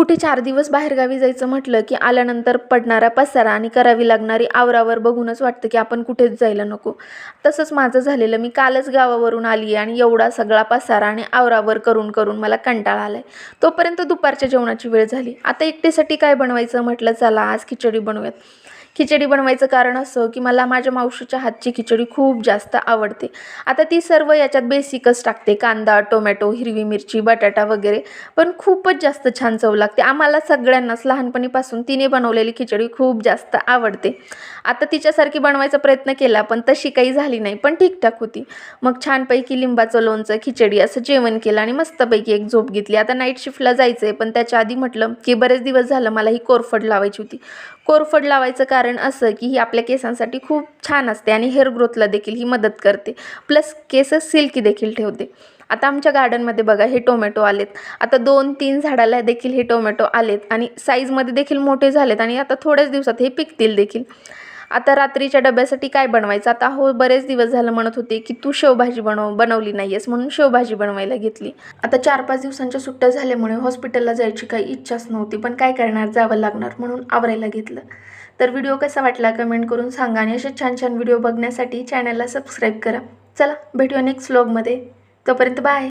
कुठे 4 दिवस बाहेरगावी जायचं म्हटलं की आल्यानंतर पडणारा पसारा आणि करावी लागणारी आवरावर बघूनच वाटतं की आपण कुठेच जायला नको. तसंच माझं झालेलं. मी कालच गावावरून आली आणि एवढा सगळा पसारा आणि आवरावर करून करून मला कंटाळा आलाय. तोपर्यंत दुपारच्या जेवणाची वेळ झाली. आता एकटीसाठी काय बनवायचं म्हटलं, चला आज खिचडी बनवूयात. खिचडी बनवायचं कारण असं की मला माझ्या मावशीच्या हातची खिचडी खूप जास्त आवडते. आता ती सर्व याच्यात बेसिकच टाकते, कांदा, टोमॅटो, हिरवी मिरची, बटाटा वगैरे, पण खूपच जास्त छान चव लागते. आम्हाला सगळ्यांनाच लहानपणीपासून तिने बनवलेली खिचडी खूप जास्त आवडते. आता तिच्यासारखी बनवायचा प्रयत्न केला पण तशी काही झाली नाही, पण ठीकठाक होती. मग छानपैकी लिंबाचं लोणचं, खिचडी असं जेवण केलं आणि मस्तपैकी एक झोप घेतली. आता नाईट शिफ्टला जायचं आहे, पण त्याच्या आधी म्हटलं की बरेच दिवस झालं मला ही कोरफड लावायची होती. कोरफड लावायचं कारण असं की ही आपल्या केसांसाठी खूप छान असते आणि हेअर ग्रोथला देखील ही मदत करते, प्लस केस सिल्की देखील ठेवते. आता आमच्या गार्डनमध्ये बघा हे टोमॅटो आलेत. आता 2-3 झाडाला देखील हे टोमॅटो आलेत आणि साईजमध्ये देखील मोठे झालेत आणि आता थोड्याच दिवसात हे पिकतील देखील. आता रात्रीच्या डब्यासाठी काय बनवायचं, आता हो बरेच दिवस झालं म्हणत होते की तू शेवभाजी बनवली नाही आहेस, म्हणून शेवभाजी बनवायला घेतली. आता 4-5 दिवसांच्या सुट्ट्या झाल्यामुळे हॉस्पिटलला जायची काही इच्छाच नव्हती, पण काय करणार, जावं लागणार म्हणून आवरायला घेतलं. तर व्हिडिओ कसा वाटला कमेंट करून सांगा आणि असे छान छान व्हिडिओ बघण्यासाठी चॅनलला सबस्क्राईब करा. चला भेटूया नेक्स्ट व्लॉगमध्ये. तोपर्यंत बाय.